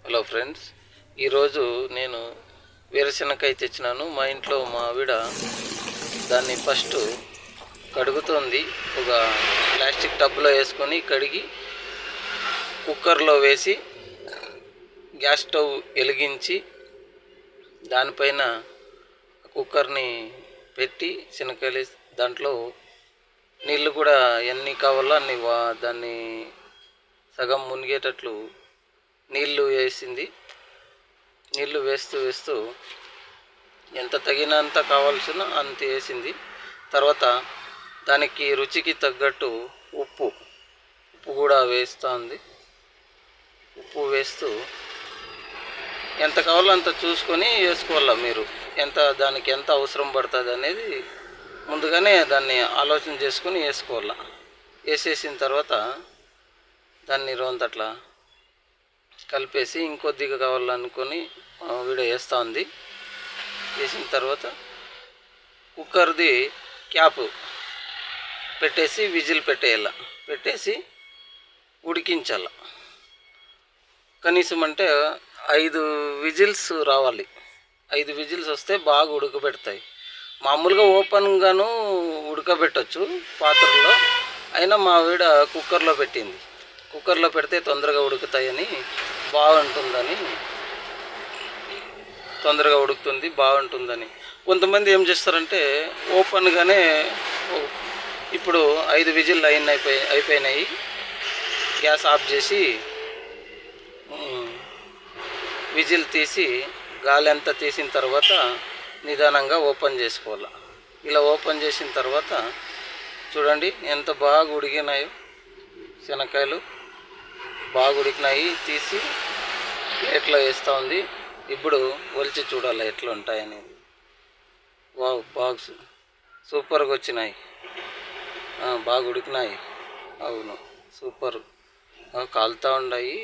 Hello friends, ఈరోజు నేను వేరుశనగకాయ తెచ్చినాను. మా ఇంట్లో మా ఆవిడ దాన్ని ఫస్ట్ కడుగుతోంది. ఒక ప్లాస్టిక్ టబ్లో వేసుకొని కడిగి కుక్కర్లో వేసి గ్యాస్ స్టవ్ వెలిగించి దానిపైన కుక్కర్ని పెట్టి శనగకాయలు దాంట్లో నీళ్ళు కూడా ఎన్ని కావాలో అన్ని దాన్ని సగం మునిగేటట్లు నీళ్ళు వేసింది. నీళ్ళు వేస్తూ ఎంత తగినంత కావాల్సిన అంత వేసింది. తర్వాత దానికి రుచికి తగ్గట్టు ఉప్పు కూడా వేస్తుంది. ఉప్పు వేస్తూ ఎంత కావాలో అంత చూసుకొని వేసుకోవాలా. మీరు దానికి ఎంత అవసరం పడుతుంది అనేది ముందుగానే దాన్ని ఆలోచన చేసుకొని వేసుకోవాలా. వేసేసిన తర్వాత దాన్ని రోంతట్లా కలిపేసి ఇంకొద్దిగా కావాలనుకొని వీడియో వేస్తూ ఉంది. వేసిన తర్వాత కుక్కర్ది క్యాప్ పెట్టేసి విజిల్ పెట్టేసి ఉడికించాల. కనీసం అంటే 5 విజిల్స్ రావాలి. 5 విజిల్స్ వస్తే బాగా ఉడకబెడతాయి. మామూలుగా ఓపెన్గాను ఉడకబెట్టచ్చు పాత్రలో, అయినా మా ఆవిడ కుక్కర్లో పెట్టింది. కుక్కర్లో పెడితే తొందరగా ఉడుకుతాయని, తొందరగా ఉడుకుతుంది, బాగుంటుందని. కొంతమంది ఏం చేస్తారంటే ఓపెన్గానే, ఇప్పుడు 5 విజిల్ అయిపోయినాయి, గ్యాస్ ఆఫ్ చేసి విజిల్ తీసి గాలి అంతా తీసిన తర్వాత నిదానంగా ఓపెన్ చేసుకోవాలి. ఇలా ఓపెన్ చేసిన తర్వాత చూడండి ఎంత బాగా ఉడికినాయో శనగకాయలు, బాగా ఉడికినాయి. తీసి ప్లేట్లో వేస్తూ ఉంది. ఇప్పుడు ఒలిచి చూడాలి ఎట్లా ఉంటాయని. వావ్, బాగా సూపర్గా వచ్చినాయి, బాగా ఉడికినాయి. అవును, సూపర్, కాలుతూ ఉన్నాయి.